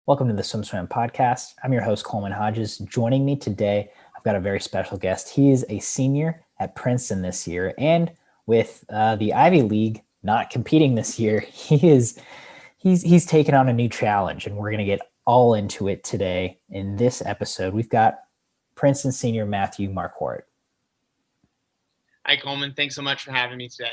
Welcome to the SwimSwam podcast. I'm your host, Coleman Hodges. Joining me today, I've got a very special guest. He is a senior at Princeton this year, and with the Ivy League not competing this year, he's taken on a new challenge, and we're going to get all into it today. In this episode, we've got Princeton senior Matthew Marquardt. Hi, Coleman. Thanks so much for having me today.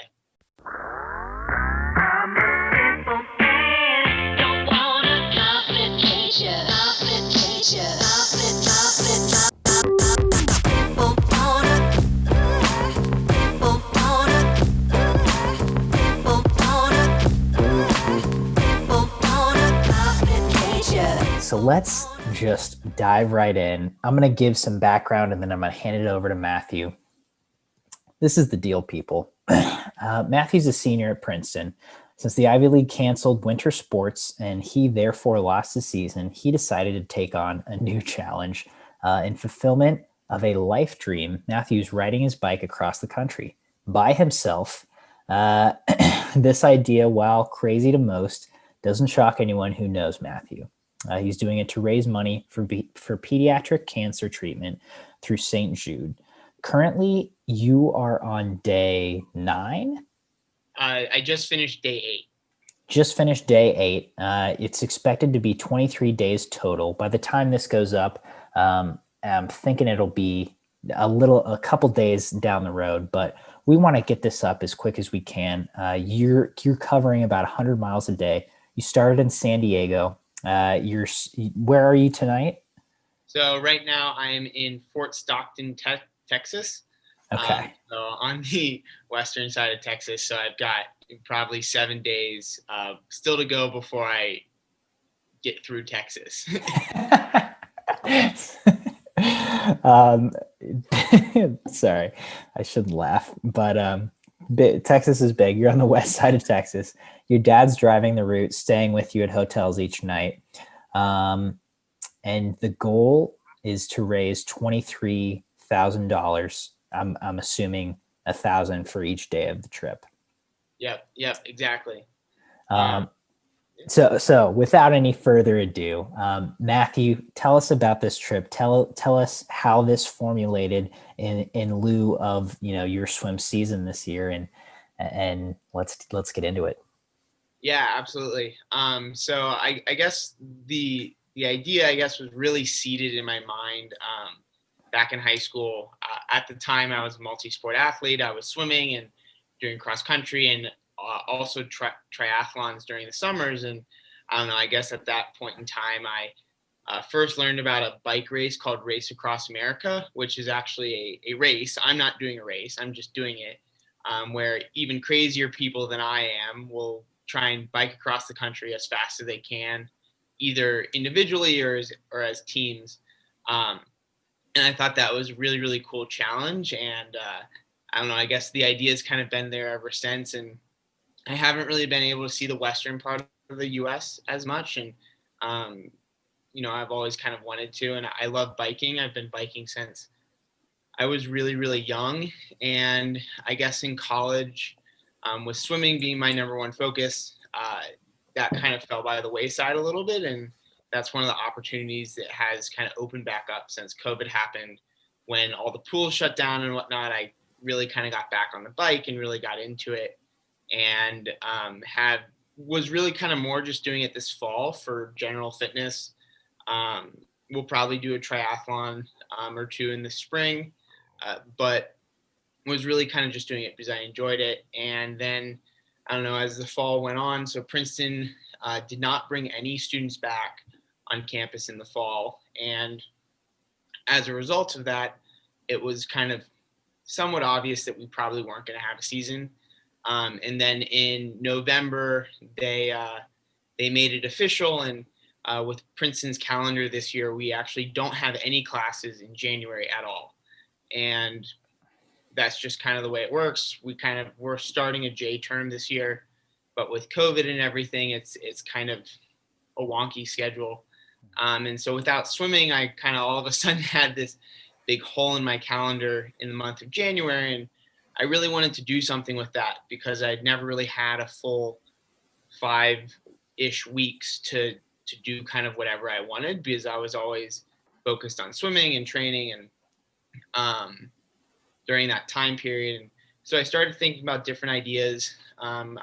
So let's just dive right in. I'm going to give some background and then I'm going to hand it over to Matthew. This is the deal, people. Matthew's a senior at Princeton. Since the Ivy League canceled winter sports and he therefore lost his season, he decided to take on a new challenge. In fulfillment of a life dream, Matthew's riding his bike across the country by himself. This idea, while crazy to most, doesn't shock anyone who knows Matthew. He's doing it to raise money for pediatric cancer treatment through St. Jude. Currently, you are on day 9? I just finished day 8. Just finished day 8. It's expected to be 23 days total. By the time this goes up, I'm thinking it'll be a couple days down the road, but we want to get this up as quick as we can. You're covering about 100 miles a day. You started in San Diego. Where are you tonight? So right now I'm in Fort Stockton, Texas. Okay. So on the western side of Texas. So I've got probably 7 days still to go before I get through Texas. Sorry, I shouldn't laugh, but Texas is big. You're on the west side of Texas. Your dad's driving the route, staying with you at hotels each night. And the goal is to raise $23,000. I'm assuming $1,000 for each day of the trip. Yep, exactly. So without any further ado, Matthew, tell us about this trip. Tell us how this formulated in lieu of, your swim season this year, and let's get into it. Yeah, absolutely. So I guess the idea, was really seated in my mind back in high school. At the time, I was a multi-sport athlete. I was swimming and doing cross country and also triathlons during the summers. And I don't know, I guess at that point in time, I first learned about a bike race called Race Across America, which is actually a race. I'm not doing a race. I'm just doing it where even crazier people than I am will try and bike across the country as fast as they can, either individually or as teams. And I thought that was a really, really cool challenge. And I don't know, I guess the idea has kind of been there ever since. And I haven't really been able to see the western part of the U.S. as much. And, I've always kind of wanted to. And I love biking. I've been biking since I was really, really young. And I guess in college, with swimming being my number one focus, that kind of fell by the wayside a little bit. And that's one of the opportunities that has kind of opened back up since COVID happened. When all the pools shut down and whatnot, I really kind of got back on the bike and really got into it. And was really kind of more just doing it this fall for general fitness. We'll probably do a triathlon or two in the spring, but was really kind of just doing it because I enjoyed it. And then, I don't know, as the fall went on, so Princeton did not bring any students back on campus in the fall. And as a result of that, it was kind of somewhat obvious that we probably weren't going to have a season. And then in November, they made it official. And with Princeton's calendar this year, we actually don't have any classes in January at all. And that's just kind of the way it works. We're starting a J term this year, but with COVID and everything, it's kind of a wonky schedule. And so without swimming, I kind of all of a sudden had this big hole in my calendar in the month of January. And I really wanted to do something with that because I'd never really had a full 5-ish weeks to to do kind of whatever I wanted, because I was always focused on swimming and training and during that time period. And so I started thinking about different ideas. I'm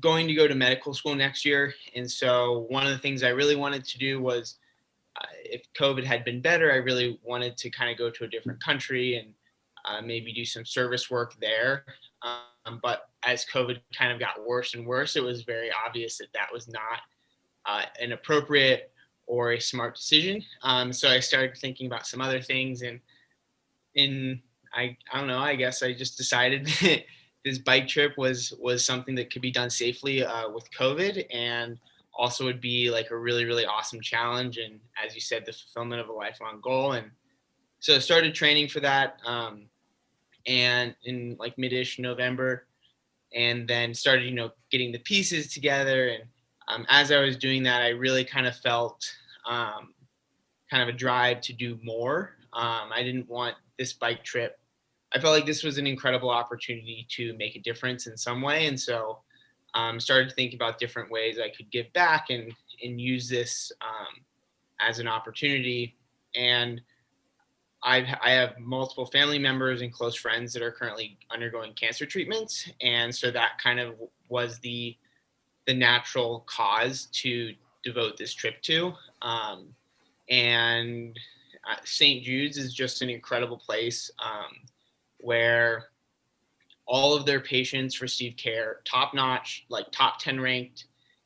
going to go to medical school next year. And so one of the things I really wanted to do was, if COVID had been better, I really wanted to kind of go to a different country and maybe do some service work there. But as COVID kind of got worse and worse, it was very obvious that that was not an appropriate or a smart decision. So I started thinking about some other things, and I don't know, I guess I just decided that this bike trip was something that could be done safely with COVID, and also would be like a really, really awesome challenge. And as you said, the fulfillment of a lifelong goal. And so I started training for that. And in like mid-ish November, and then started, getting the pieces together. And as I was doing that, I really kind of felt kind of a drive to do more. I didn't want this bike trip. I felt like this was an incredible opportunity to make a difference in some way. And so started to think about different ways I could give back and use this as an opportunity. And I have multiple family members and close friends that are currently undergoing cancer treatments. And so that kind of was the natural cause to devote this trip to. And St. Jude's is just an incredible place where all of their patients receive care, top notch, like top 10 ranked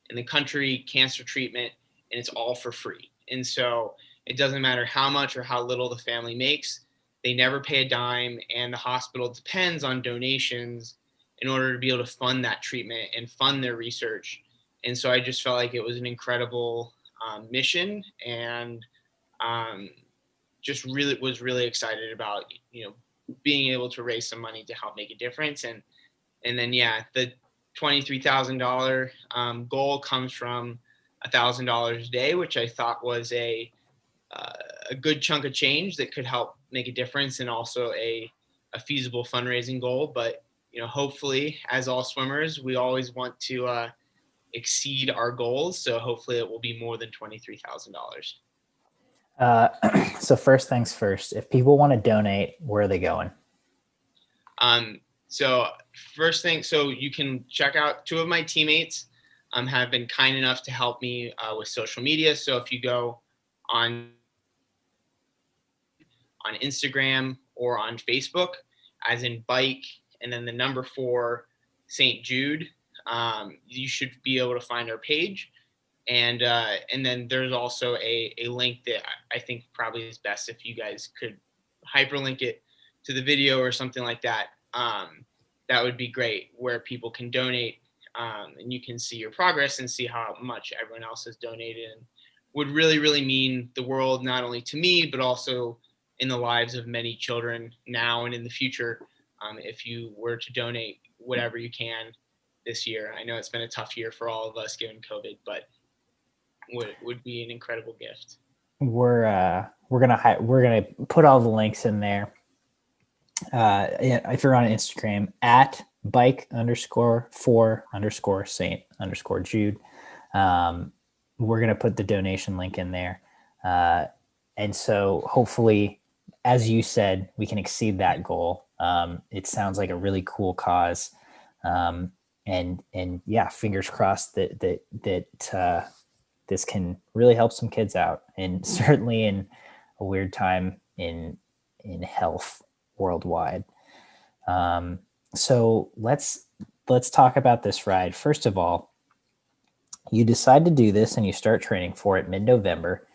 in the country, cancer treatment, and it's all for free. And so it doesn't matter how much or how little the family makes, they never pay a dime, and the hospital depends on donations in order to be able to fund that treatment and fund their research. And so I just felt like it was an incredible mission, and just really was really excited about, being able to raise some money to help make a difference. And then, the $23,000 goal comes from $1,000 a day, which I thought was a good chunk of change that could help make a difference, and also a feasible fundraising goal. But, hopefully, as all swimmers, we always want to exceed our goals. So hopefully it will be more than $23,000. So first things first, if people want to donate, where are they going? So first thing, so you can check out two of my teammates have been kind enough to help me with social media. So if you go on Instagram or on Facebook, as in bike, and then the number 4 St. Jude, you should be able to find our page. And then there's also a link that I think probably is best if you guys could hyperlink it to the video or something like that. That would be great, where people can donate, and you can see your progress and see how much everyone else has donated, and would really, really mean the world, not only to me, but also in the lives of many children now and in the future, if you were to donate whatever you can this year. I know it's been a tough year for all of us given COVID, but would be an incredible gift. We're gonna put all the links in there. If you're on Instagram, at bike_4_Saint_Jude, we're gonna put the donation link in there, and so hopefully, as you said, we can exceed that goal. It sounds like a really cool cause, and fingers crossed that this can really help some kids out, and certainly in a weird time in health worldwide. So let's talk about this ride. First of all, you decide to do this and you start training for it mid-November.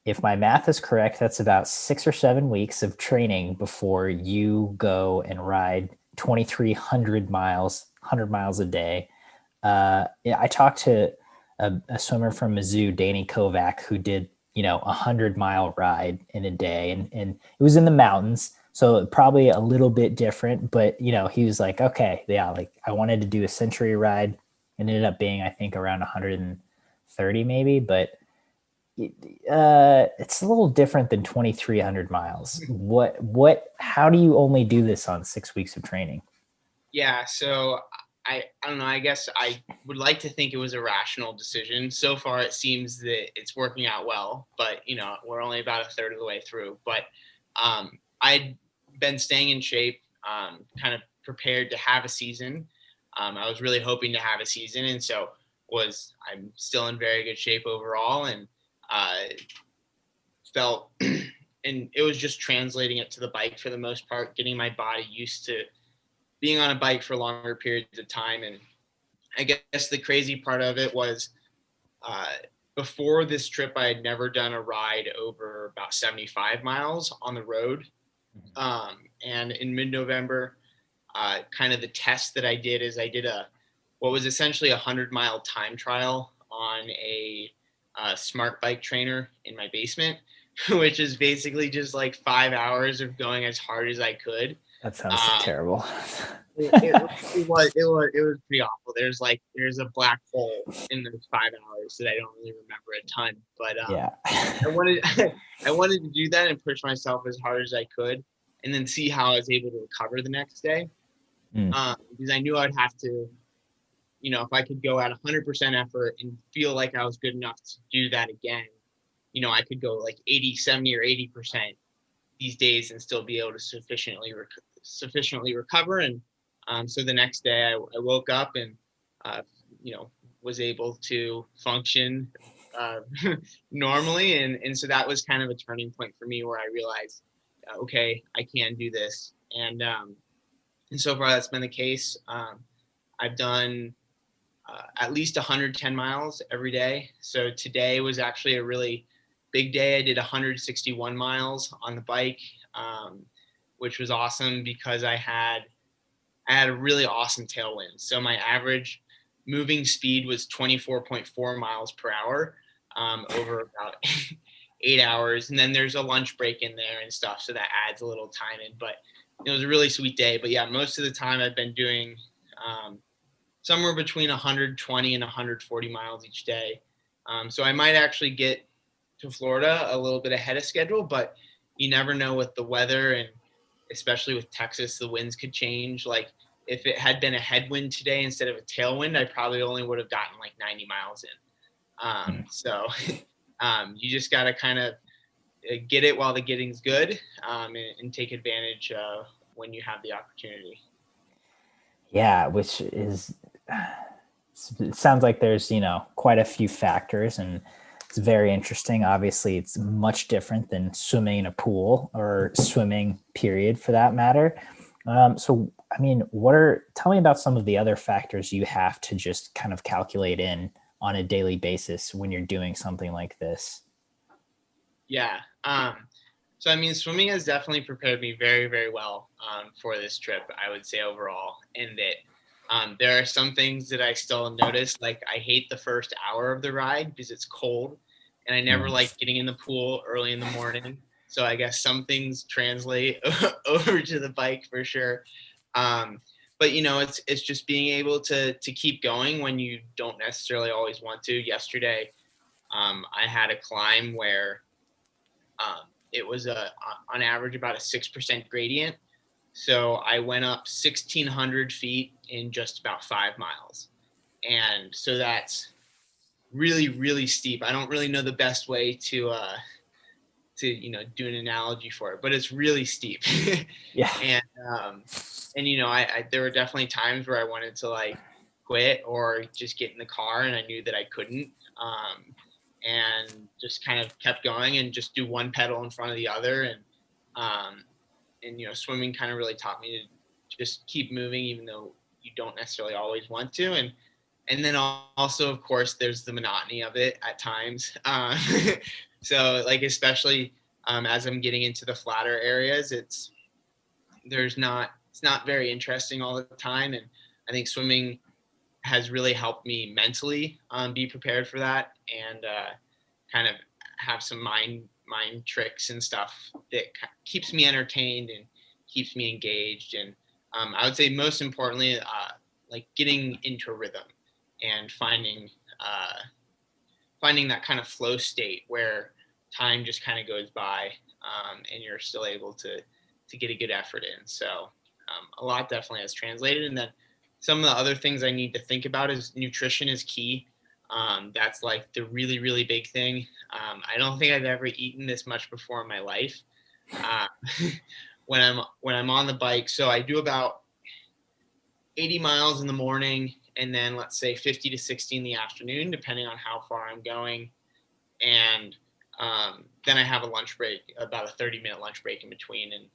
If my math is correct, that's about 6 or 7 weeks of training before you go and ride 2,300 miles, 100 miles a day. I talked to a swimmer from Mizzou, Danny Kovac, who did, 100-mile ride in a day, and it was in the mountains. So probably a little bit different, but he was like, okay, yeah, like I wanted to do a century ride. It ended up being, I think, around 130 maybe, but it's a little different than 2,300 miles. How do you only do this on 6 weeks of training? Yeah. So I don't know. I guess I would like to think it was a rational decision. So far, it seems that it's working out well, but we're only about a third of the way through. But I'd been staying in shape, kind of prepared to have a season. I was really hoping to have a season, and so I'm still in very good shape overall, and felt, and it was just translating it to the bike for the most part, getting my body used to being on a bike for longer periods of time. And I guess the crazy part of it was, uh, before this trip, I had never done a ride over about 75 miles on the road. And in mid-November, kind of the test that I did is I did what was essentially a 100-mile time trial on a smart bike trainer in my basement, which is basically just like 5 hours of going as hard as I could. That sounds terrible. It was pretty awful. There's a black hole in those 5 hours that I don't really remember a ton, but Yeah. I wanted I wanted to do that and push myself as hard as I could, and then see how I was able to recover the next day. Because I knew I'd have to, if I could go at 100% effort and feel like I was good enough to do that again, I could go like 80, 70, or 80% these days and still be able to sufficiently recover. And so the next day I woke up and, was able to function normally. And so that was kind of a turning point for me where I realized, okay, I can do this. And so far that's been the case. I've done at least 110 miles every day. So today was actually a really big day. I did 161 miles on the bike, which was awesome because I had a really awesome tailwind. So my average moving speed was 24.4 miles per hour over about 8 hours. And then there's a lunch break in there and stuff. So that adds a little time in, but it was a really sweet day. But yeah, most of the time I've been doing somewhere between 120 and 140 miles each day. So I might actually get to Florida a little bit ahead of schedule, but you never know with the weather, and especially with Texas, the winds could change. Like if it had been a headwind today instead of a tailwind, I probably only would have gotten like 90 miles in. So you just got to kind of get it while the getting's good, and take advantage when you have the opportunity. Yeah, which is, it sounds like there's, quite a few factors, and it's very interesting. Obviously, it's much different than swimming in a pool or swimming, period, for that matter. So, I mean, tell me about some of the other factors you have to just kind of calculate in on a daily basis when you're doing something like this. Yeah. So, I mean, swimming has definitely prepared me very, very well for this trip, I would say overall. And that there are some things that I still notice, like I hate the first hour of the ride because it's cold, and I never like getting in the pool early in the morning. So I guess some things translate over to the bike for sure. But it's just being able to keep going when you don't necessarily always want to. Yesterday, I had a climb where it was on average about a 6% gradient. So I went up 1,600 feet in just about 5 miles. And so that's really, really steep. I don't really know the best way to do an analogy for it, but it's really steep. Yeah. And there were definitely times where I wanted to like quit or just get in the car, and I knew that I couldn't. And just kind of kept going and just do one pedal in front of the other. And swimming kind of really taught me to just keep moving, even though you don't necessarily always want to. And then also, of course, there's the monotony of it at times. So like, especially as I'm getting into the flatter areas, it's not very interesting all the time. And I think swimming has really helped me mentally be prepared for that, and kind of have some mind tricks and stuff that keeps me entertained and keeps me engaged. And I would say most importantly, like getting into a rhythm and finding that kind of flow state where time just kind of goes by, and you're still able to get a good effort in. So a lot definitely has translated. And then some of the other things I need to think about is nutrition is key. That's like the really, really big thing. I don't think I've ever eaten this much before in my life. Uh, when I'm on the bike, so I do about 80 miles in the morning, and then let's say 50 to 60 in the afternoon, depending on how far I'm going. And then I have a lunch break, about a 30-minute lunch break in between. And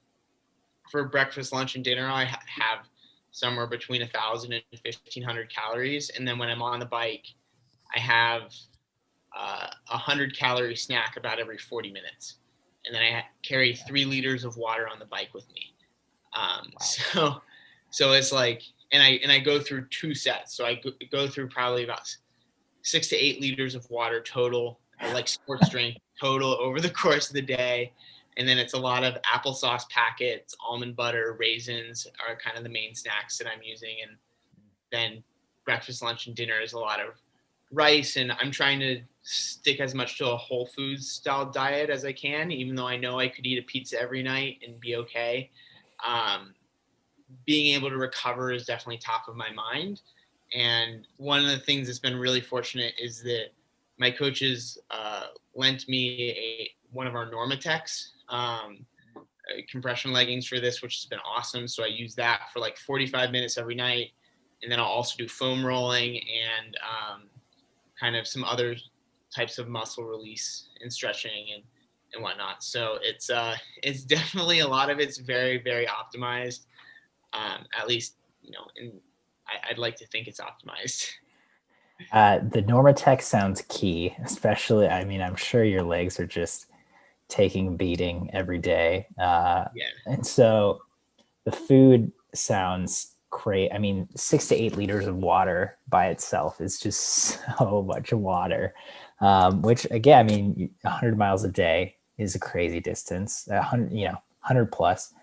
for breakfast, lunch, and dinner, I have somewhere between 1,000 and 1,500 calories. And then when I'm on the bike, I have a 100-calorie snack about every 40 minutes. And then I carry 3 liters of water on the bike with me. Wow. So it's like, and I go through 2 sets. So I go through probably about 6 to 8 liters of water total, like sports drink total over the course of the day. And then it's a lot of applesauce packets, almond butter, raisins are kind of the main snacks that I'm using. And then breakfast, lunch, and dinner is a lot of rice. And I'm trying to stick as much to a whole foods style diet as I can, even though I know I could eat a pizza every night and be okay. Being able to recover is definitely top of my mind. And one of the things that's been really fortunate is that my coaches lent me one of our Normatex compression leggings for this, which has been awesome. So I use that for like 45 minutes every night. And then I'll also do foam rolling and kind of some other types of muscle release and stretching and whatnot. So it's definitely, a lot of it's very, very optimized. At least, and I'd like to think it's optimized. The Normatec sounds key, especially, I mean, I'm sure your legs are just taking a beating every day. Yeah. And so the food sounds great. I mean, 6 to 8 liters of water by itself is just so much water, which again, I mean, 100 miles a day is a crazy distance, 100 plus.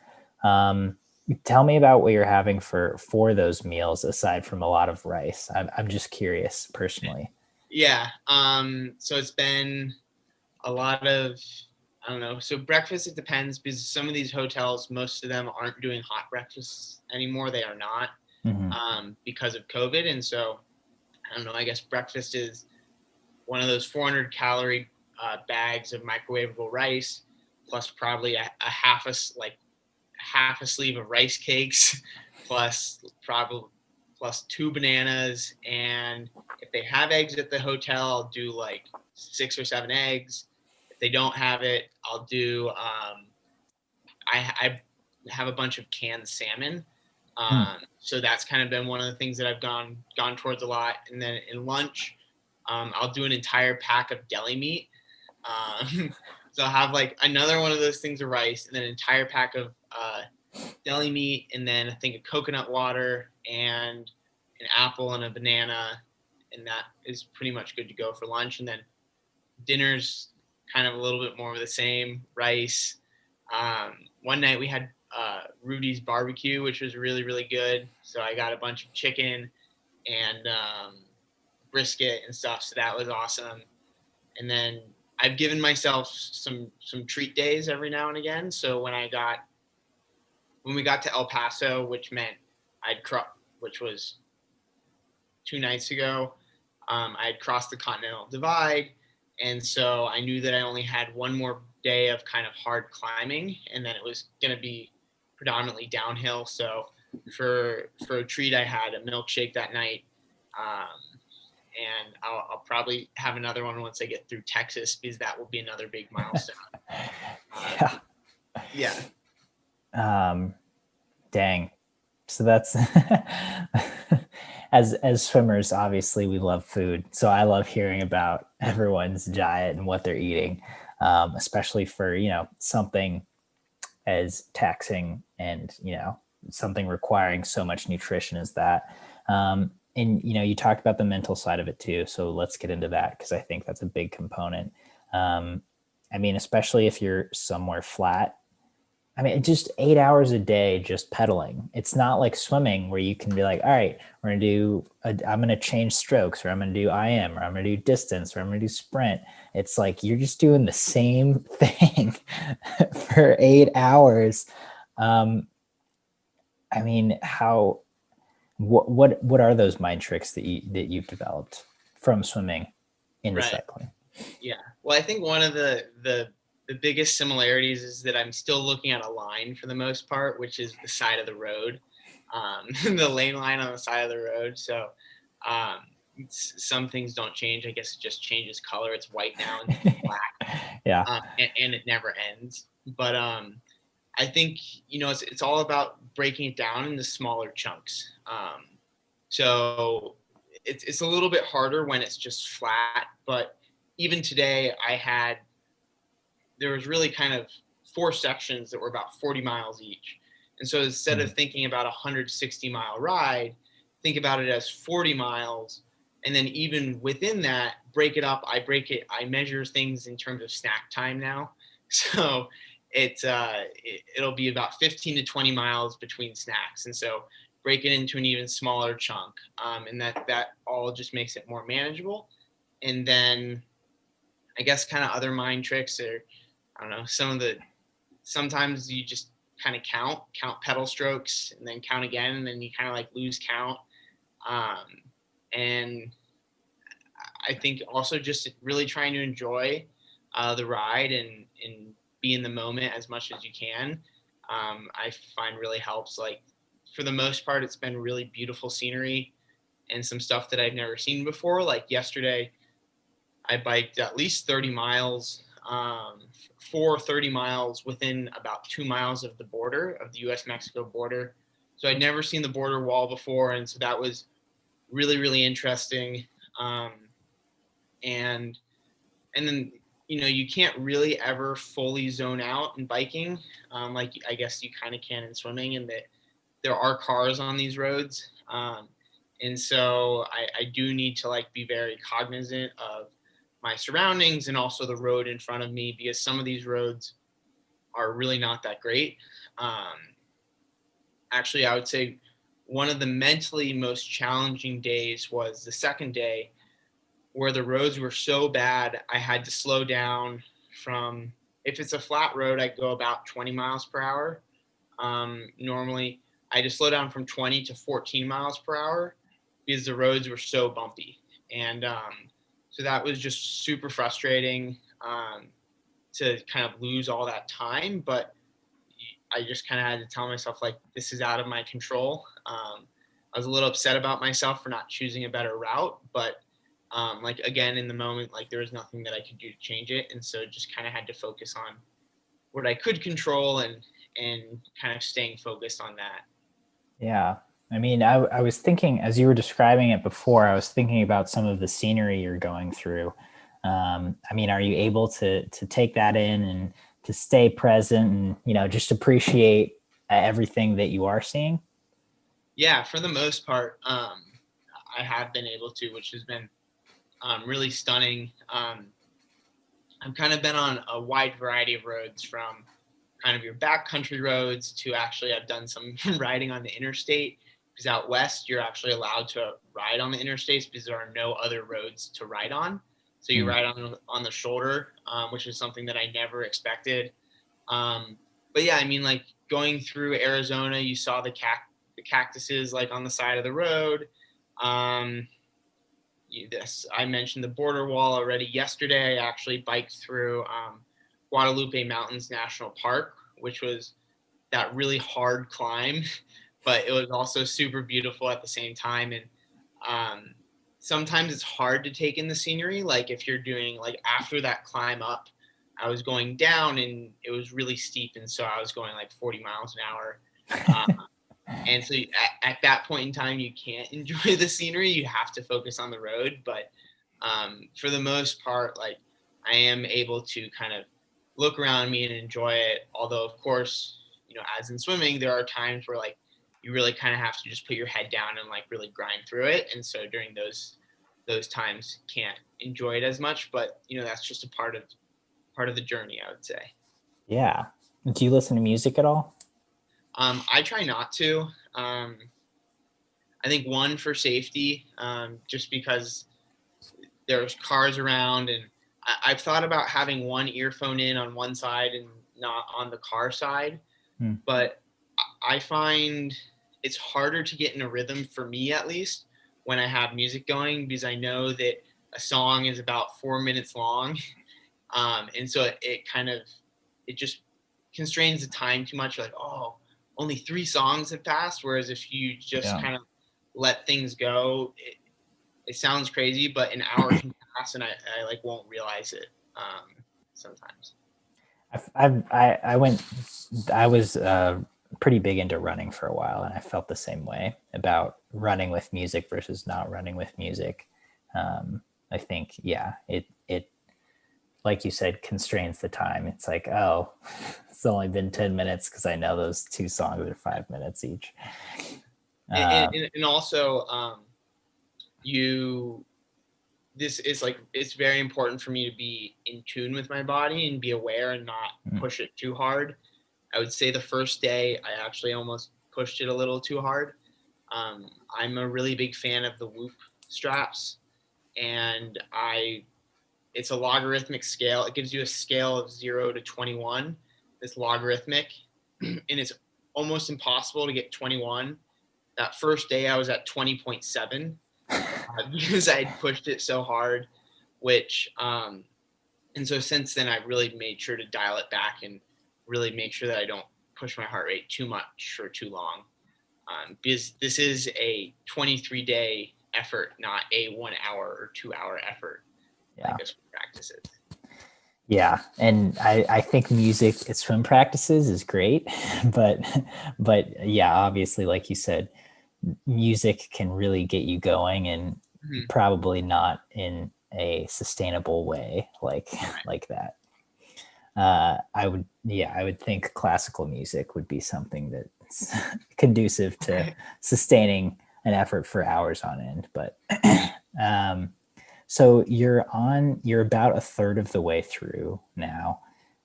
Tell me about what you're having for those meals aside from a lot of rice. I'm just curious personally. Yeah. So it's been a lot of, I don't know. So breakfast, it depends, because some of these hotels, most of them aren't doing hot breakfasts anymore. They are not, because of COVID. And so, I don't know, I guess breakfast is one of those 400 calorie bags of microwavable rice, plus probably a half a sleeve of rice cakes, plus 2 bananas. And if they have eggs at the hotel, I'll do like 6 or 7 eggs. If they don't have it, I'll do I have a bunch of canned salmon. So that's kind of been one of the things that I've gone towards a lot. And then in lunch, I'll do an entire pack of deli meat. So I'll have like another one of those things of rice, and then an entire pack of deli meat, and then I think a coconut water and an apple and a banana, and that is pretty much good to go for lunch. And then dinner's kind of a little bit more of the same, rice. One night we had Rudy's barbecue, which was really, really good. So I got a bunch of chicken and brisket and stuff. So that was awesome. And then I've given myself some treat days every now and again. So when we got to El Paso, which meant which was 2 nights ago, I had crossed the Continental Divide. And so I knew that I only had one more day of kind of hard climbing, and then it was going to be predominantly downhill. So for a treat, I had a milkshake that night. And I'll probably have another one once I get through Texas, because that will be another big milestone. Yeah. Dang. So that's as swimmers, obviously we love food. So I love hearing about everyone's diet and what they're eating, especially for, something as taxing and, something requiring so much nutrition as that. And, you talked about the mental side of it too. So let's get into that, because I think that's a big component. I mean, especially if you're somewhere flat. I mean, just 8 hours a day, just pedaling. It's not like swimming where you can be like, all right, I'm going to change strokes, or I'm going to do IM, or I'm going to do distance, or I'm going to do sprint. It's like, you're just doing the same thing for 8 hours. I mean, What are those mind tricks that you've developed from swimming into Right. cycling? Yeah. Well, I think one of the biggest similarities is that I'm still looking at a line for the most part, which is the side of the road, the lane line on the side of the road. So um, some things don't change. I guess it just changes color. It's white now instead of black, Yeah. and it never ends. But I think it's all about breaking it down into smaller chunks. So it's a little bit harder when it's just flat, but even today there was really kind of 4 sections that were about 40 miles each. And so instead of thinking about a 160-mile ride, think about it as 40 miles. And then even within that, break it up. I measure things in terms of snack time now. So it'll be about 15 to 20 miles between snacks. And so break it into an even smaller chunk. And that all just makes it more manageable. And then I guess kind of other mind tricks are, I don't know, sometimes you just kind of count pedal strokes and then count again, and then you kind of like lose count. And I think also just really trying to enjoy the ride and be in the moment as much as you can. I find really helps. Like for the most part, it's been really beautiful scenery and some stuff that I've never seen before. Like yesterday, I biked at least 30 miles, 30 miles within about 2 miles of the border of the U.S.-Mexico border. So I'd never seen the border wall before, and so that was really, really interesting. Um, and and then you can't really ever fully zone out in biking, like I guess you kind of can in swimming, and that there are cars on these roads, and so I do need to like be very cognizant of my surroundings and also the road in front of me, because some of these roads are really not that great. Actually, I would say one of the mentally most challenging days was the second day, where the roads were so bad I had to slow down from, if it's a flat road, I go about 20 miles per hour. Normally, I just slow down from 20 to 14 miles per hour because the roads were so bumpy. And so that was just super frustrating, to kind of lose all that time. But I just kind of had to tell myself, like, this is out of my control. I was a little upset about myself for not choosing a better route, but like again, in the moment, like there was nothing that I could do to change it. And so just kind of had to focus on what I could control and kind of staying focused on that. Yeah. I mean, I was thinking, as you were describing it before, I was thinking about some of the scenery you're going through. I mean, are you able to take that in and to stay present and, just appreciate everything that you are seeing? Yeah, for the most part, I have been able to, which has been really stunning. I've kind of been on a wide variety of roads, from kind of your backcountry roads to actually I've done some riding on the interstate, because out west you're actually allowed to ride on the interstates because there are no other roads to ride on. So you Hmm. ride on the shoulder, which is something that I never expected. But yeah, I mean, like going through Arizona, you saw the cactuses like on the side of the road. Um, I mentioned the border wall already. Yesterday, I actually biked through Guadalupe Mountains National Park, which was that really hard climb, but it was also super beautiful at the same time. And um, sometimes it's hard to take in the scenery. Like if you're doing like after that climb up, I was going down and it was really steep, and so I was going like 40 miles an hour. And so at that point in time, you can't enjoy the scenery. You have to focus on the road. But for the most part, like I am able to kind of look around me and enjoy it. Although, of course, as in swimming, there are times where like you really kind of have to just put your head down and like really grind through it. And so during those times, can't enjoy it as much. But that's just a part of the journey, I would say. Yeah. Do you listen to music at all? I try not to. I think one, for safety, just because there's cars around, and I've thought about having one earphone in on one side and not on the car side, Hmm. but I find it's harder to get in a rhythm for me, at least, when I have music going, because I know that a song is about 4 minutes long. And so it just constrains the time too much. You're like, oh, only 3 songs have passed. Whereas if you just Yeah. kind of let things go, it sounds crazy, but an hour can pass and I like won't realize it sometimes. I was pretty big into running for a while, and I felt the same way about running with music versus not running with music. I think, yeah, it, like you said, constrains the time. It's like, oh, it's only been 10 minutes because I know those 2 songs are 5 minutes each. And also, you this is like, it's very important for me to be in tune with my body and be aware and not push it too hard. I would say the first day I actually almost pushed it a little too hard. I'm a really big fan of the Whoop straps, and it's a logarithmic scale. It gives you a scale of 0 to 21. It's logarithmic, and it's almost impossible to get 21. That first day I was at 20.7 because I had pushed it so hard, and so since then I've really made sure to dial it back and really make sure that I don't push my heart rate too much for too long. Because this is a 23-day effort, not a 1 hour or 2 hour effort, Yeah. like a swim practice is. Yeah, and I think music at swim practices is great, but yeah, obviously, like you said, music can really get you going, and probably not in a sustainable way like that. I would think classical music would be something that's conducive to sustaining an effort for hours on end. But so you're about a third of the way through now.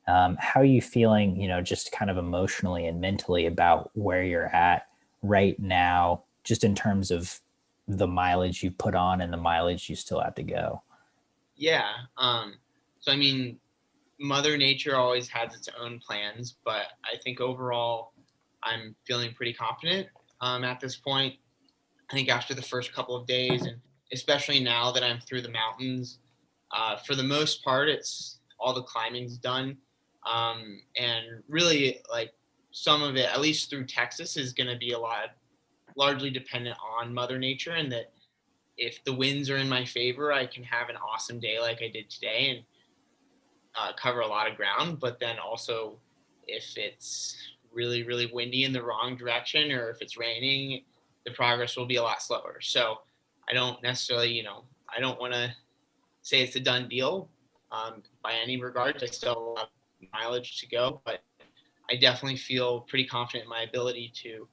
How are you feeling, just kind of emotionally and mentally about where you're at right now, just in terms of the mileage you put on and the mileage you still have to go? Yeah. So I mean, Mother Nature always has its own plans, but I think overall I'm feeling pretty confident at this point. I think after the first couple of days, and especially now that I'm through the mountains, for the most part, it's all the climbing's done. And really, like, some of it, at least through Texas, is going to be largely dependent on Mother Nature, and that if the winds are in my favor, I can have an awesome day like I did today and cover a lot of ground. But then also, if it's really, really windy in the wrong direction, or if it's raining, the progress will be a lot slower. So I don't necessarily, I don't want to say it's a done deal by any regards. I still have a lot of mileage to go, but I definitely feel pretty confident in my ability to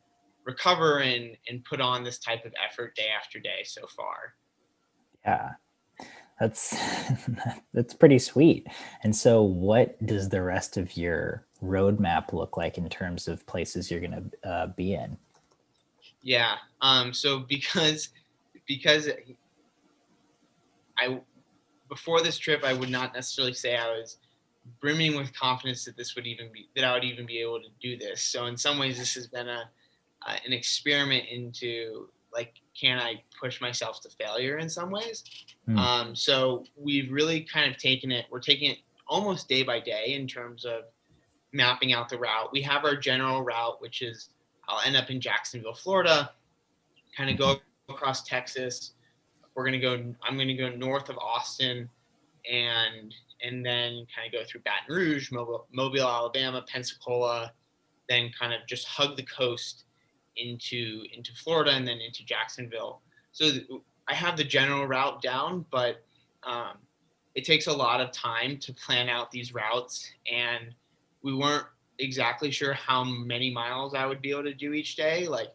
recover and put on this type of effort day after day so far. Yeah, that's that's pretty sweet. And so what does the rest of your roadmap look like in terms of places you're going to be in? Yeah. So because I before this trip, I would not necessarily say I was brimming with confidence that I would even be able to do this. So in some ways, this has been an experiment into, like, can I push myself to failure in some ways? So we've really kind of we're taking it almost day by day in terms of mapping out the route. We have our general route, which is I'll end up in Jacksonville, Florida, kind of go across Texas. I'm going to go north of Austin, and then kind of go through Baton Rouge, Mobile, Alabama, Pensacola, then kind of just hug the coast into Florida and then into Jacksonville. So I have the general route down, but it takes a lot of time to plan out these routes, and we weren't exactly sure how many miles I would be able to do each day. Like,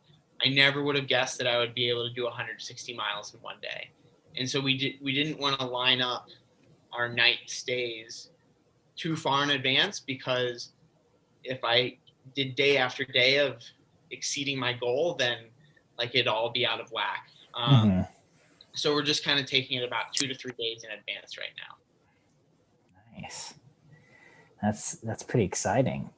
I never would have guessed that I would be able to do 160 miles in one day. And so we didn't want to line up our night stays too far in advance, because if I did day after day of exceeding my goal, then like it'd all be out of whack. So we're just kind of taking it about 2 to 3 days in advance right now. Nice. That's pretty exciting.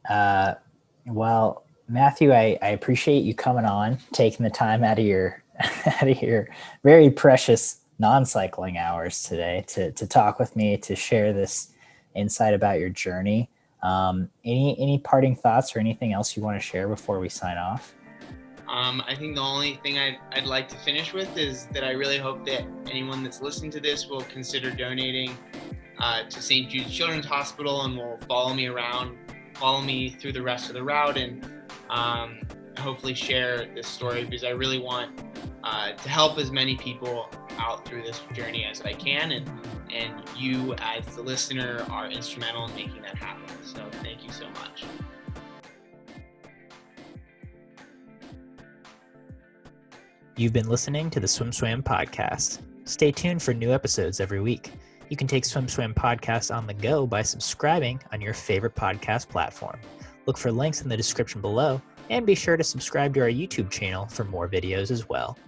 Well, Matthew, I appreciate you coming on, taking the time out of your out of your very precious non-cycling hours today to talk with me, to share this insight about your journey. Any parting thoughts or anything else you want to share before we sign off? I think the only thing I'd like to finish with is that I really hope that anyone that's listening to this will consider donating to St. Jude's Children's Hospital and will follow me through the rest of the route, and hopefully share this story, because I really want to help as many people out through this journey as I can, and you as the listener are instrumental in making that happen. So thank you so much. You've been listening to the SwimSwam podcast. Stay tuned for new episodes every week. You can take SwimSwam podcast on the go by subscribing on your favorite podcast platform. Look for links in the description below, and be sure to subscribe to our YouTube channel for more videos as well.